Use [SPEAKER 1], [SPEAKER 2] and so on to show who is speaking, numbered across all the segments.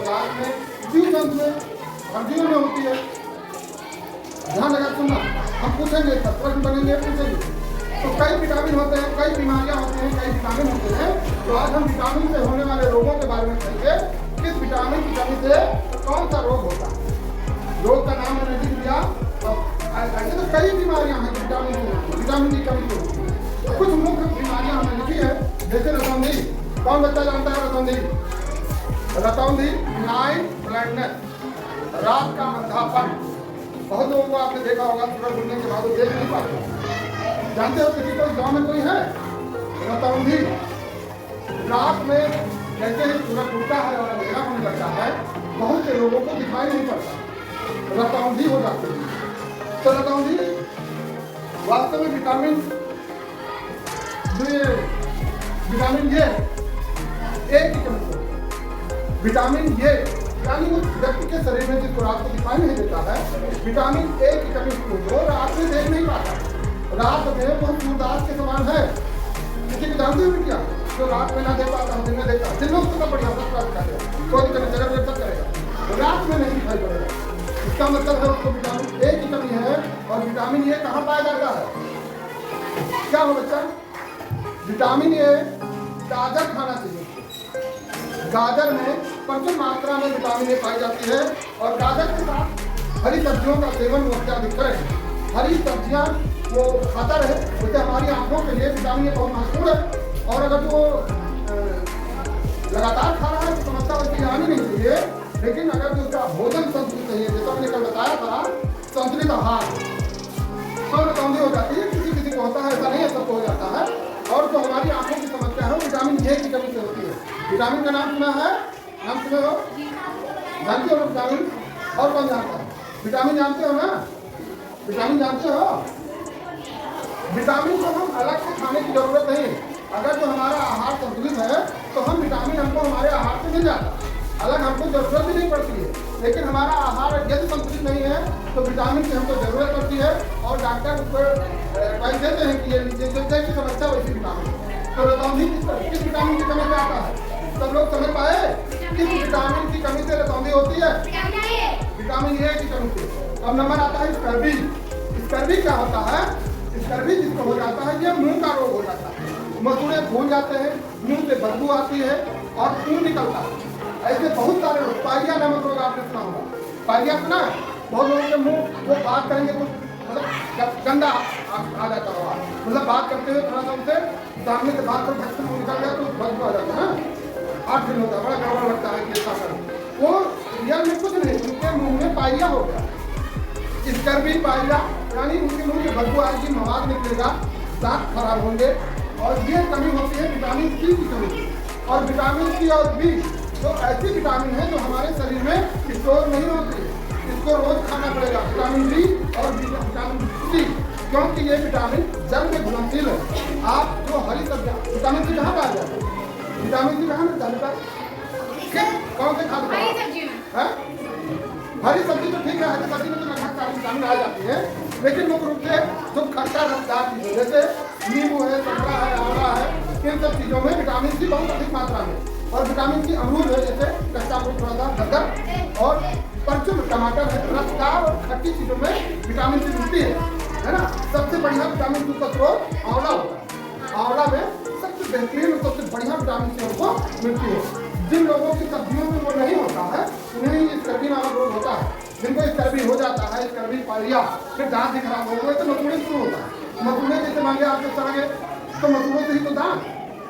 [SPEAKER 1] Last में जीव जंतु में हर जीव में होती है। ध्यान लगा सुनना, हम पूछेंगे, प्रश्न बनेंगे, पूछेंगे। तो कई विटामिन होते हैं, कई बीमारियां होती हैं, कई विटामिन होते हैं। तो आज हम विटामिन से होने वाले रोगों के बारे में कहेंगे। किस विटामिन की कमी से कौन सा रोग होता है? रोग का नाम मैंने लिख दिया। ऐसे तो कई बीमारियां हैं विटामिन की कमी से होती है। कुछ मुख्य बीमारियां हमने लिखी है, जैसे रतौंधी। कौन बच्चा जानता है रतौंधी? रतौंधी, नाइट ब्लाइंडनेस, रात का अंधापन। बहुत लोगों को आपने देखा होगा सूरज ढूंढने के बाद वो देख नहीं पाते। जानते हो किसी को गांव में कोई है रतौंधी? रात में जैसे ही सूरज उगता है और अंधेरा होने लगता है, बहुत से लोगों को दिखाई नहीं पड़ता, रतौंधी हो जाती है। तो रतौंधी वास्तव में विटामिन ए की कमी से, विटामिन ए यानी उस व्यक्ति के शरीर में जिसको रात को दिखाई नहीं देता है, विटामिन ए की कमी को रात में देख नहीं पाता। रात में बहुत सूरदास के समान है। किसी को जानते हो क्या जो रात में ना देख पाता हूँ, दिन में देखता दिन में उसको बढ़िया करेगा, कोई जगह करेगा, रात में नहीं दिखाई पड़ेगा। इसका मतलब है उसको विटामिन ए की कमी है। और विटामिन ए कहाँ पाया जाता है? क्या हो बच्चा? विटामिन ए गाजर खाना चाहिए। गाजर में प्रचुर मात्रा में विटामिन ए पाई जाती है। और गाजर के साथ हरी सब्जियों का सेवन वो अत्याधिक करें। हरी सब्जियां वो खाता रहे, उससे हमारी आंखों के लिए विटामिन ए बहुत महत्वपूर्ण है। और अगर जो लगातार खा रहा है तो समस्या उसकी आनी नहीं चाहिए। लेकिन अगर जो उसका भोजन संतुलित चाहिए, जैसा मैंने कल बताया था, संतुलित आहार, तो रतौंधी हो जाती है। किसी किसी को होता है, ऐसा नहीं है, सबको हो जाता है। और जो हमारी आंखों की समस्या है विटामिन ए की कमी से होती है। विटामिन का नाम सुना है? नाम सुने हो? जानते हो विटामिन? और कौन जानता है? विटामिन जानते हो ना? विटामिन जानते हो? विटामिन को हम अलग से खाने की जरूरत नहीं। अगर जो हमारा आहार संतुलित है तो हम विटामिन हमको हमारे आहार से मिल जाता है, अलग हमको जरूरत भी नहीं पड़ती है। लेकिन हमारा आहार यदि संतुलित नहीं है तो विटामिन की हमको जरूरत पड़ती है। और डॉक्टर उसको एडवाइस देते हैं कि ये लीजिए, जैसी समस्या वैसी विटामिन। तो रतौंधी किस विटामिन की कमी से आता है? सब लोग समझ पाए? किस विटामिन की कमी से रतौंधी होती है? विटामिन ए की कमी से। अब नंबर आता है स्कर्वी। स्कर्वी क्या होता है? स्कर्वी जिसको हो जाता है, ये मुंह का रोग हो जाता है। मसूड़े फूल जाते हैं, मुंह से बदबू आती है और खून निकलता है। ऐसे बहुत सारे रोग, पाइलिया नामक रोग आपने सुना होगा। पाइलिया सुना? बहुत लोगों के मुंह वो बात करेंगे तो मतलब गंदा आ जाता होगा, मतलब बात करते हुए थोड़ा सा उनसे सामने से बात कर भक्त मुंह निकल गया तो बदबू आ जाता है ना, 8 दिन होता है, बड़ा गड़बड़ लगता है कि ऐसा कर। वो रियल में कुछ नहीं, उनके मुंह में पाइलिया हो गया। स्कर्वी पाइलिया यानी उनके मुंह में बदबू आएगी, मवाद निकलेगा, दांत खराब होंगे। और ये कमी होती है विटामिन सी की कमी। और विटामिन सी और बी तो ऐसी विटामिन है जो हमारे शरीर में स्टोर नहीं होती, इसको रोज खाना पड़ेगा। विटामिन डी और विटामिन सी, क्योंकि ये विटामिन जल में घुलनशील है। आप जो हरी सब्जियां, विटामिन सी कहाँ पाया जाता है? विटामिन सी कहाँ मिलता है? कौन से खाते हैं? हरी सब्जी तो ठीक है, हरी सब्जी में तो लगभग सारी विटामिन आ जाती है। लेकिन मुख्य रूप से जो खट्टा रसदार चीजें जैसे नींबू है, संतरा है, आंवला है, इन सब चीजों में विटामिन सी बहुत अधिक मात्रा में। और विटामिन सी अमरूद है, जैसे कच्चा अमरूद, थोड़ा सा गदगद और प्रचुर टमाटर है, रसदार और खट्टी चीजों में विटामिन सी मिलती है ना। सबसे बढ़िया विटामिन सी का स्रोत आंवला होता है। आंवला में सबसे बेहतरीन और सबसे बढ़िया विटामिन सी हमको मिलती है। जिन लोगों की सब्जियों में वो नहीं होता है उन्हें ये स्कर्वी नामक रोग होता है। जिनको स्कर्वी हो जाता है, स्कर्वी पाइलिया, फिर दांत भी खराब हो गए तो मसूड़े शुरू होता है। मसूड़े जैसे मान लिया आपके सड़ गए तो मसूड़ों से ही तो दांत,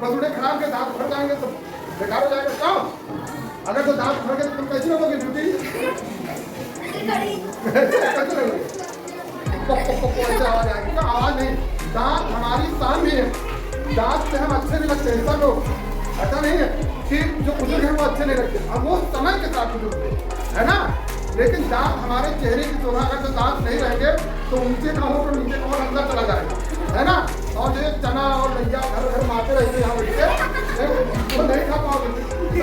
[SPEAKER 1] मसूड़े खराब के दांत फट जाएंगे तो बेकार हो जाएगा काम। अगर तो दांत फट गए तो तुम कैसे लोगे ड्यूटी? आवाज आएगी क्या? आवाज नहीं, दांत हमारी शान भी है। दांत से हम अच्छे नहीं लगते, ऐसा लोग, ऐसा नहीं है कि जो बुजुर्ग है वो अच्छे नहीं लगते, अब वो समय के साथ बुजुर्ग है ना। लेकिन दांत हमारे चेहरे की शोभा, अगर तो दांत नहीं रहेंगे तो ऊंचे ना हो तो नीचे और अंदर चला जाएगा, है ना। और जो चना और नैया घर घर मारते रहेंगे यहाँ बैठे, वो नहीं खा पाओगे,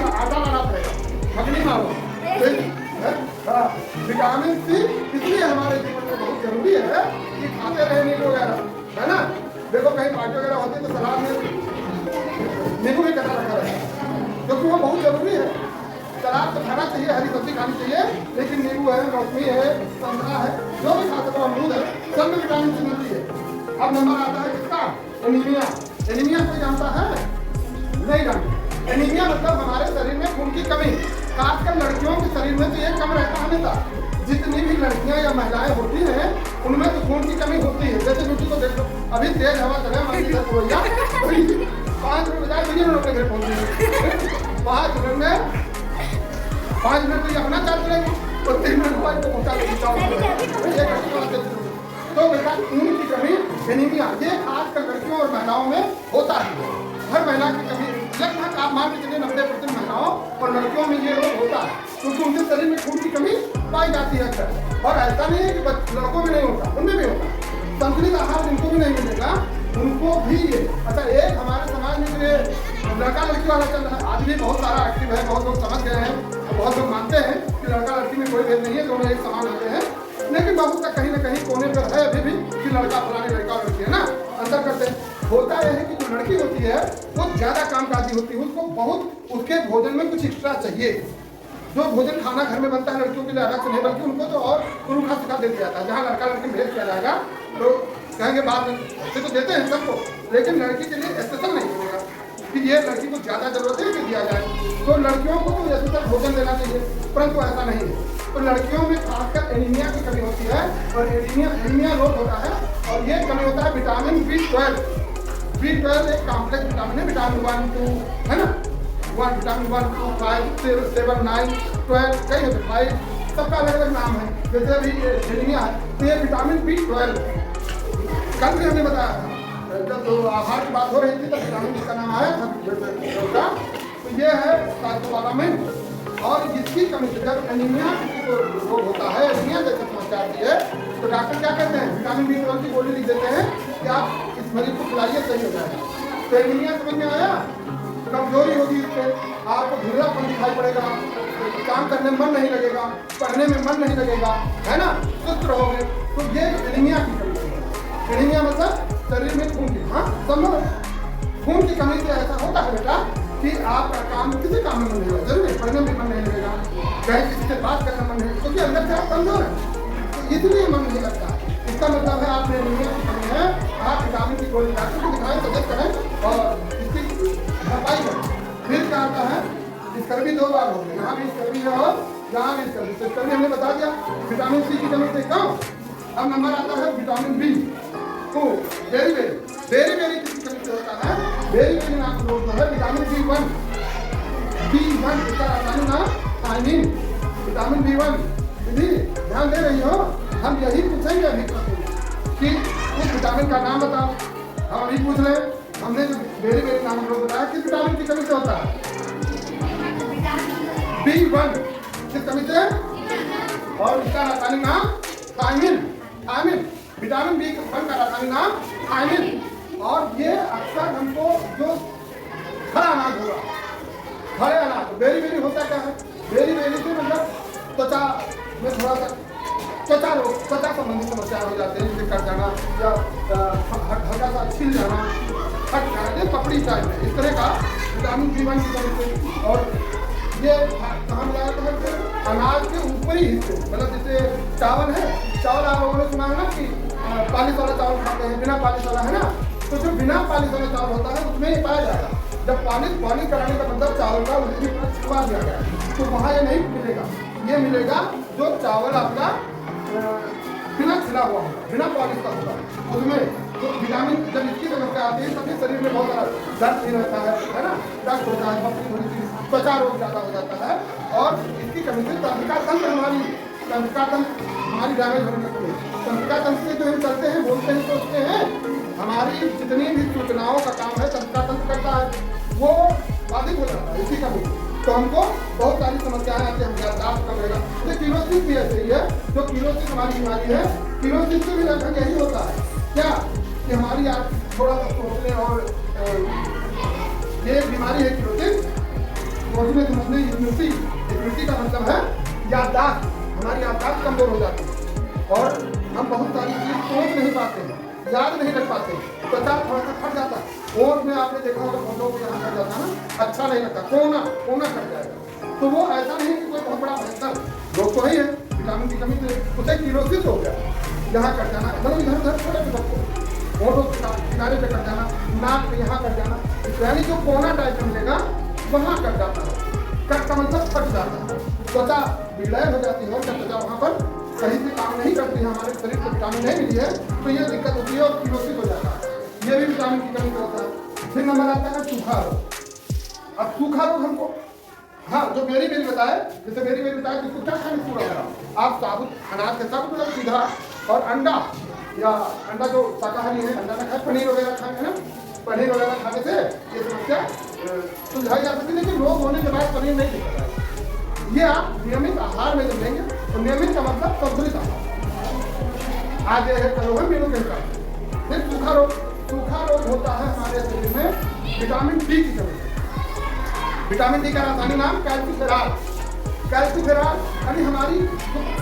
[SPEAKER 1] आटा लाना पड़ेगा, मखनी मारो। विटामिन सी इसलिए हमारे जीवन में बहुत जरूरी है कि खाते रहे नींबू वगैरह, है ना। देखो कहीं पार्टी वगैरह होती है तो सलाद में नींबू भी कटा रखा रहेगा, क्योंकि वो बहुत जरूरी है। सलाद तो खाना चाहिए, हरी सब्जी खानी चाहिए, लेकिन नींबू है, मौसमी है, संतरा है, जो भी खा सको, अमरूद है, सब में विटामिन सी मिलती है। अब नंबर आता है किसका? एनीमिया। एनीमिया कोई जानता है? नहीं जानते। एनीमिया मतलब हमारे शरीर में खून की कमी। खासकर लड़कियों के शरीर में तो ये कम रहता है हमेशा। जितनी भी लड़कियां या महिलाएं होती हैं उनमें तो खून की कमी होती है। जैसे ब्यूटी को देख लो, अभी तेज हवा चले, मान लीजिए 5 मिनट बजाय भैया लोग घर पहुंच गए 5 मिनट में 5 मिनट तो अपना चार्ज करेंगे और 3 मिनट बाद तो पहुंचा देंगे। तो बेटा खून की कमी एनीमिया ये खासकर लड़कियों और महिलाओं में होता है। हर महिला की कमी लगभग आप मान के चलिए 90% महिलाओं और लड़कियों में ये रोग होता है, क्योंकि उनके शरीर में खून की कमी पाई जाती है अक्सर। और ऐसा नहीं है कि लड़कों में नहीं होता, उनमें भी होता है। संतुलित आहार जिनको भी नहीं मिलेगा उनको भी ये। अच्छा, एक हमारे समाज में ये लड़का लड़की वाला चल रहा है, आज भी बहुत सारा एक्टिव है, बहुत लोग समझ गए हैं, बहुत लोग मानते हैं कि लड़का लड़की में कोई भेद नहीं है, दोनों एक समान होते हैं। लेकिन बहुत तक कहीं ना कहीं कोने पर है अभी भी कि लड़का फलाने लड़का और लड़की है ना, अंतर करते हैं। होता यह है कि जो लड़की होती है वो ज़्यादा कामकाजी होती है, उसको बहुत उसके भोजन में कुछ एक्स्ट्रा चाहिए। जो भोजन खाना घर में बनता है लड़कियों के लिए अलग से नहीं, बल्कि उनको तो और पुरुखा सिखा दे दिया जाता है। जहाँ लड़का लड़की भेज किया जाएगा तो कहेंगे बाद में से तो देते हैं सबको, लेकिन लड़की के लिए स्पेशल नहीं मिलेगा कि ये लड़की को ज़्यादा जरूरत है कि दिया जाए। तो लड़कियों को तो स्पेशल भोजन देना चाहिए, परंतु ऐसा नहीं है। तो लड़कियों में खासकर एनीमिया की कमी होती है, और एनीमिया रोग होता है, और ये कमी होता है विटामिन B12। B12 एक कॉम्प्लेक्स विटामिन है, विटामिन 1, 2 है ना, विटामिन 1, 2, 5, 6, 7, 9, 12 कई होते हैं, 5 सबका अलग अलग नाम है। जैसे अभी एनीमिया है तो ये विटामिन B12 कल भी हमने बताया था, जब आहार की बात हो रही थी तब विटामिन का नाम आया था। तो ये है साइटोबालामिन, और जिसकी कमी से जब एनीमिया को रोग होता है, एनीमिया जैसे समस्या आती है, तो डॉक्टर क्या कहते हैं? विटामिन B12 की गोली लिख देते हैं कि आप इस मरीज को खिलाइए, सही हो जाएगा। तो एनीमिया समझ में आया? कमजोरी होगी, इससे आपको धुंधलापन दिखाई पड़ेगा, काम करने में मन नहीं लगेगा, पढ़ने में मन नहीं लगेगा, है ना, सुस्त रहोगे। तो ये एनीमिया की कमी है। एनीमिया मतलब शरीर में खून की, हाँ संभव खून की कमी से ऐसा होता है बेटा कि आपका काम किसी काम में मन नहीं लगेगा, जरूर पढ़ने में मन नहीं लगेगा, कहीं किसी से बात करने मन नहीं, क्योंकि अंदर से आप कमजोर है, तो इसलिए मन नहीं लगता। इसका मतलब है आपने एनीमिया की कमी है, आप विटामिन की गोली डॉक्टर को दिखाएं, सजेस्ट करें और इसकी भरपाई करें। फिर क्या आता है? स्कर्वी 2 बार हो गई, यहाँ भी स्कर्वी है और यहाँ भी स्कर्वी। तो स्कर्वी हमने बता दिया, विटामिन C की कमी से कम। अब नंबर आता है विटामिन B। तो वेरी किसी कमी से होता है, वेरी नाम का रोग है विटामिन B1। इसका रासायनिक नाम थायमिन, विटामिन B1। दीदी ध्यान दे रही हो, हम यही पूछेंगे अभी कि उस विटामिन का नाम बताओ। हम अभी पूछ रहे, हमने जो वेरी नाम लोग बताया किस विटामिन की कमी से होता है? B1 किस कमी से, और इसका रासायनिक नाम थायमिन। विटामिन B1 का रासायनिक नाम थायमिन। और ये अक्सर हमको जो खड़ा अनाज होगा, खड़े अनाज बेरी होता क्या है? बेरी से मतलब त्वचा में थोड़ा सा त्वचा संबंधी समस्या हो जाते हैं, जैसे कट जाना या हल्का सा छिल जाना, फट जाना, पपड़ी टाइप में, इस तरह का विटामिन B1 की कमी से। और ये कहाँ मिला जाता है? अनाज के ऊपरी हिस्से, मतलब जैसे चावल है, चावल आप लोगों ने सुना है ना कि पालिश वाला चावल खाते हैं, बिना पालिश वाला, है ना। तो जो बिना पालिश वाला चावल होता है उसमें ये पाया जाएगा। जब पानी कराने का मतलब चावल का उसकी छिपा दिया गया है, तो वहाँ ये नहीं मिलेगा। ये मिलेगा जो चावल आपका बिना छिला हुआ होगा, बिना पॉलिश का होगा, उसमें तो विटामिन जब इसकी समस्या आती है तभी शरीर में बहुत सारा दर्द भी रहता है ना, दर्द होता है, थोड़ी सी त्वचा रोग ज़्यादा हो जाता है। और इसकी कमी से तंत्रिका तंत्र हमारी डैमेज होने लगती है। तंत्रिका तंत्र से जो हम चलते हैं, बोलते हैं, सोचते हैं, हमारी जितनी भी सूचनाओं का काम है तंत्रिका तंत्र करता है, वो बाधित हो जाता है इसी कमी। तो हमको बहुत सारी समस्याएं आती है, हम याददाश्त कम रहेगा। तो कीलोसिस भी ऐसे ही है, जो कीलोसिस हमारी बीमारी है, कीलोसिस से भी लगभग यही होता है क्या कि हमारी आप थोड़ा सा सोचने और ये बीमारी है कीलोसिस, सोचने समझने इम्यूनिटी का मतलब है याददाश्त, हमारी याददाश्त कमजोर हो जाती है और हम बहुत सारी चीज सोच नहीं पाते हैं, याद नहीं रख पाते, त्वचा थोड़ा सा फट जाता है। ओठ में आपने देखा होगा फोटो को यहाँ फट जाता है ना, अच्छा नहीं लगता, कोना कट जाएगा। तो वो ऐसा नहीं कि कोई बहुत बड़ा भयंकर रोग तो ही है। विटामिन की कमी से उसे क्लोरोसिस हो गया, यहाँ कट जाना, मतलब इधर उधर छोटे सबको होठों के किनारे पे कट जाना, नाक पे यहाँ कट जाना, यानी जो कोना टाइप मिलेगा वहाँ कट जाता है। कट का मतलब फट जाता है, त्वचा विलय हो जाती है और जब त्वचा वहाँ पर सही से काम नहीं करती है, हमारे शरीर को विटामिन नहीं मिली है तो ये दिक्कत होती है और क्लोरोसिस हो जाता है। ये भी विटामिन की कमी होता है। फिर नंबर आता है सूखा रोग। अब सूखा रोग हमको, हाँ, जो मेरी बताया, जैसे मेरी बताया कि क्या खाने पूरा करा, आप साबुत अनाज के साथ मतलब सीधा और अंडा या अंडा जो शाकाहारी है अंडा ना खाए, पनीर वगैरह खाएंगे ना, पनीर वगैरह खाने से ये समस्या सुलझाई जा सकती है। लेकिन रोग होने के बाद पनीर नहीं दिखता है। ये आप नियमित आहार में जब लेंगे तो नियमित का मतलब संतुलित आहार। आज ये है कल है मेनू के हिसाब। फिर सूखा रोग होता है हमारे शरीर में विटामिन डी की कमी। विटामिन डी का रासायनिक नाम कैल्सीफेरॉल। कैल्सीफेरॉल यानी हमारी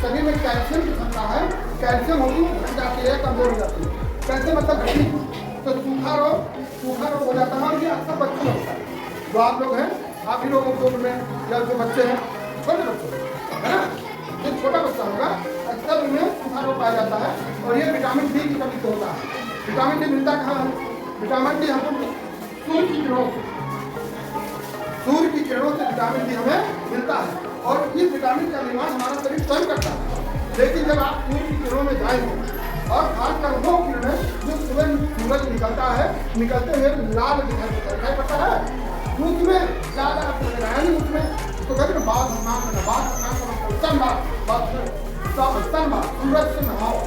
[SPEAKER 1] शरीर में कैल्शियम की क्षमता है, कैल्शियम होगी घट जाती है, कमजोर हो जाती है। कैल्शियम मतलब हड्डी। तो सूखा रोग हो जाता है और ये अक्सर बच्चों में होता है। जो आप लोग हैं, आप ही लोगों को में या जो बच्चे हैं, छोटे बच्चे है ना, जो छोटा बच्चा होगा अक्सर उनमें सूखा रोग पाया जाता है और ये विटामिन डी की कमी से होता है। विटामिन डी मिलता कहाँ है? विटामिन डी हमको सूर्य की किरणों से विटामिन डी हमें मिलता है और इस विटामिन का निर्माण हमारा शरीर स्वयं करता है। लेकिन जब आप सूर्य की किरणों में जाएंगे और खासकर वो किरणें जो सुबह सूरज निकलता है, निकलते हुए लाल दिखाई पड़ता है, उसमें ज़्यादा आपको लगाया नहीं, उसमें तो कहते हैं बात सूरज से नहाओ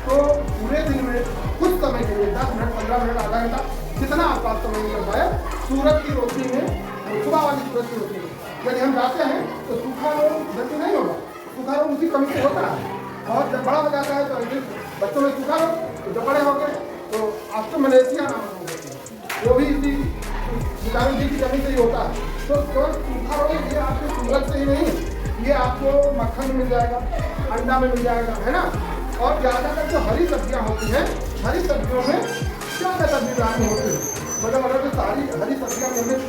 [SPEAKER 1] तो पूरे दिन में कुछ समय के लिए 10 मिनट 15 मिनट आधा घंटा जितना आपका समय निकल पाए सूरज की रोशनी में, सुबह वाली सूरज की रोशनी में यदि हम जाते हैं तो सूखा रोग जल्दी नहीं होगा। सूखा रोग उसी कमी से होता है और जब बड़ा हो जाता है तो बच्चों में सूखा रोग, तो जब बड़े हो गए तो ऑस्टियोमलेशिया नाम होती है, वो भी इसी विटामिन डी की कमी से ही होता है। तो सूखा रोग ये आपको सूरज से ही नहीं, ये आपको मक्खन में मिल जाएगा, अंडा में मिल जाएगा, है ना। और ज़्यादातर जो हरी सब्जियाँ होती हैं, हरी सब्जियों में ज़्यादातर विटामिन होते हैं। मतलब अगर जो सारी हरी सब्जियाँ हमें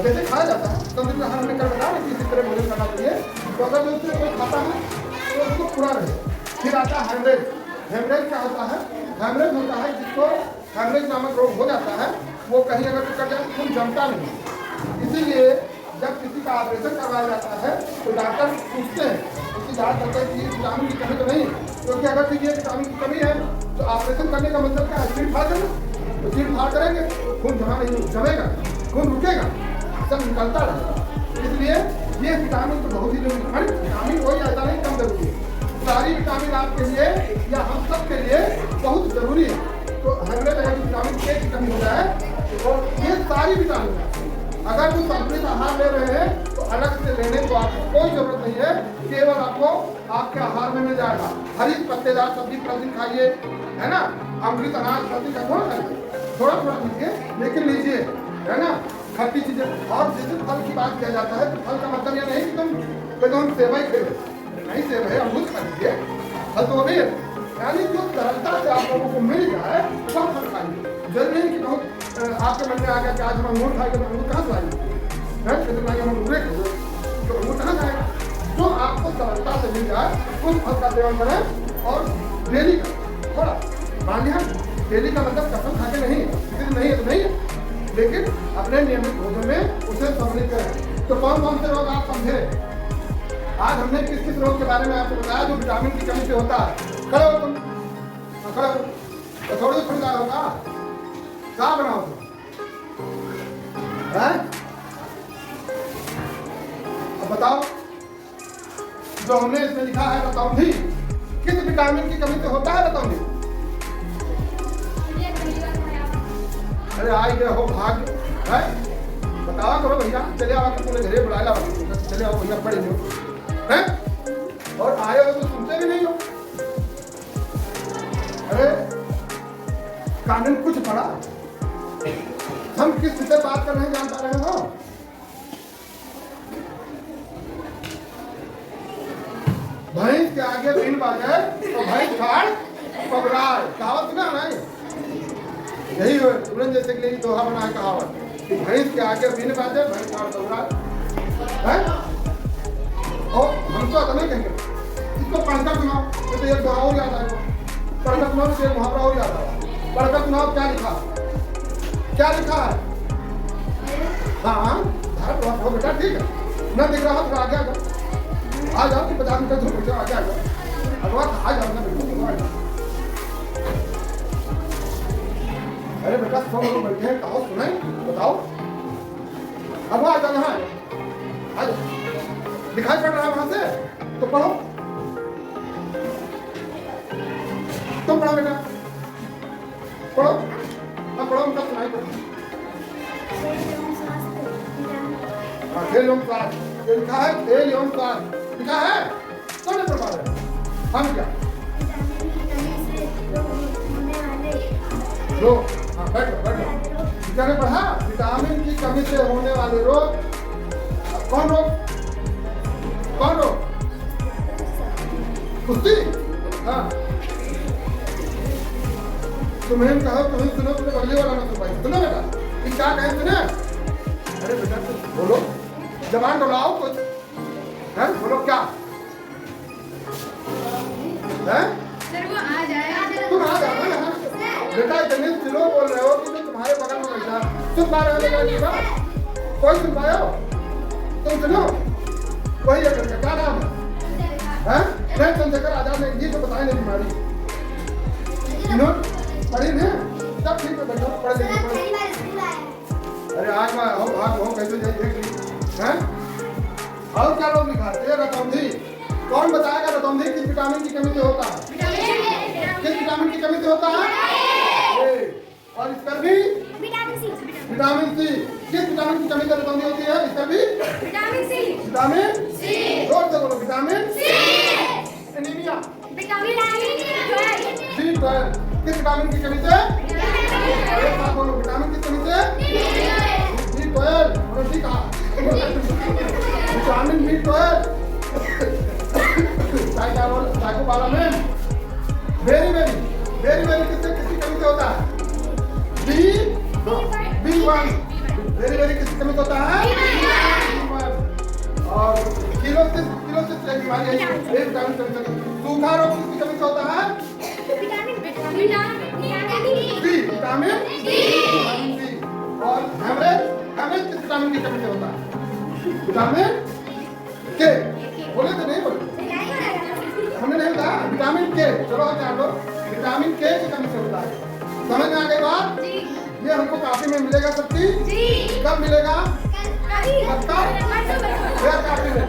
[SPEAKER 1] जैसे खाया जाता है तो हमने कल बताया कि इसी तरह भोजन करना चाहिए। तो अगर जो उससे कोई खाता है तो उसको पूरा रहे। फिर आता है हेमरेज। हेमरेज क्या होता है? हेमरेज होता है जिसको हेमरेज नामक रोग हो जाता है, वो कहीं अगर कर जाए खून जमता नहीं। इसीलिए जब किसी का ऑपरेशन करवाया जाता है तो डॉक्टर पूछते हैं, उसकी जाँच करते हैं कि विटामिन की कमी तो नहीं, क्योंकि अगर ये विटामिन की कमी है तो ऑपरेशन करने का मतलब क्या है? चीड़ फाड़ करेंगे, तो चीड़ फाड़ करेंगे, खून जमा नहीं जमेगा, खून रुकेगा, सब निकलता रहेगा। इसलिए ये विटामिन तो बहुत ही जरूरी है। विटामिन कोई ऐसा नहीं कम जरूरी है, सारी विटामिन आपके लिए या हम सब के लिए बहुत जरूरी है। तो हमें अगर विटामिन ए की कमी हो जाए तो ये सारी विटामिन अगर वो संतुलित आहार ले रहे हैं तो अलग से लेने को आपको कोई जरूरत नहीं है, केवल आपको आपके आहार में मिल जाएगा। हरी पत्तेदार सब्जी प्रतिदिन खाइए, है ना। अमृत अनाज सब्जी का थोड़ा खाइए, थोड़ा लीजिए, लेकिन लीजिए, है ना। खट्टी चीजें। और जैसे फल की बात किया जाता है तो फल का मतलब यह नहीं कि तुम सेवा ही खेलो, नहीं सेवा है अमरूद खा लीजिए, फल तो नहीं है। यानी जो सरलता से आप लोगों को मिल जाए वह फल खाइए। जरूरी नहीं कि बहुत आपके मन में आ गया कि आज हम अंगूर खाएंगे तो अंगूर कहाँ से लाएंगे, हम अंगूरे खाएंगे तो अंगूर कहाँ जाएगा। जो आपको सरलता से मिल जाए उस फल का सेवन करें और डेली का थोड़ा मान लिया। डेली का मतलब कसम खा के नहीं है तो नहीं है, लेकिन अपने नियमित भोजन में उसे सम्मिलित करें। तो कौन कौन से रोग आप समझे? आज हमने किस किस रोग के बारे में आपको बताया जो विटामिन की कमी से होता है। खड़े हो तुम, खड़े हो तो थोड़ी खुलदार होगा, क्या बनाओ तुम है? अब बताओ, जो हमने इसमें लिखा है रतौंधी किस विटामिन की कमी से होता है? रतौंधी अरे आई गए हो भाग्य है, बतावा करो भैया, चले आओ पूरे घरे बुला ला, चले आओ भैया, पढ़े हो हैं और आए हो तो सुनते भी नहीं हो। अरे कानून कुछ पढ़ा, हम किस से बात कर रहे हैं जान पा रहे हो? भैंस के आगे बीन बाजे तो भैंस खाड़ पकड़ाए, कहावत सुना नहीं? यही हो तुरंत जैसे के लिए दोहा बनाए कहावत कि भैंस के आगे बीन बाजे भैंस खाड़ पकड़ाए। और हम तो नहीं कहेंगे, इसको पढ़कर सुनाओ, तो एक दोहा और याद आएगा, पढ़कर सुनाओ तो एक मुहावरा और याद आएगा। पढ़कर सुनाओ क्या लिखा, क्या लिखा है? हाँ भारत हो बेटा, ठीक है, न दिख रहा तो आगे आ जाओ कि 50 मीटर दूर बैठो, आगे आ जाओ, अगवा आ जाओ ना बेटा। अरे बेटा सब लोग बैठे हैं, कहो सुनाई, बताओ, अगवा आ जाओ, यहाँ आ जाओ, दिखाई पड़ रहा है वहां से तो पढ़ो, तुम पढ़ो बेटा, पढ़ो, हाँ पढ़ो, उनका सुनाई पढ़ो। खेल एवं स्वास्थ्य लिखा है, खेल एवं स्वास्थ्य लिखा है, कौन पढ़ पा रहे हैं? हम क्या रोग, हाँ बैठो बैठो, क्या ने पढ़ा? विटामिन की कमी से होने वाले रोग, कौन रोग, कौन रोग? कुश्ती, हाँ तुम्हें कहो, तुम्हें सुनो, तुम्हें बगले वाला ना सुन पाई, सुनो बेटा, कि क्या कहें सुने? अरे बेटा तुम बोलो, जबान डोलाओ कुछ, हैं बोलो क्या है? तुम आ जाओ ना यहाँ, बेटा इतने स्लो बोल रहे हो कि जो तुम्हारे बगल में बैठा सुन पा रहे हो मेरा बात? कोई सुन पाए हो? तुम सुनो, वही है करके क्या नाम है? नहीं चंद्रशेखर आजाद ने ये तो बताया नहीं बीमारी, पढ़ी नहीं, सब ठीक है बैठो, पढ़ लेंगे। अरे आज मैं हो कैसे जाइए देख ली, हैं? और क्या लोग लिखा है? रतौंधी, कौन बताएगा रतौंधी किस विटामिन की कमी से होता है? किस विटामिन की कमी से होता है? और इसका भी विटामिन सी, किस विटामिन की कमी से रतौंधी होती है? इसका भी विटामिन सी, विटामिन सी, जोर से बोलो, vitamin C. Anaemia, vitamin B12, किस विटामिन की कमी से? एक बात बोलो, विटामिन की कमी से? B12, रोटी कहा? विटामिन B12, साइकोबालामिन, वेरी किसकी कमी से होता है? B1, वेरी किसकी कमी से होता है? B1, और किलोसिस बीमारी है, विटामिन कमी से। सूखा रोग किसकी कमी से होता है? विटामिन डी, और हेमरेज किस विटामिन की कमी से होता है? विटामिन के, बोले तो नहीं बोले, हमने नहीं बताया, विटामिन के, चलो जान लो, विटामिन के की कमी से होता है। समझ में आ गई बात? ये हमको काफी में मिलेगा, शक्ति कब मिलेगा? काफी में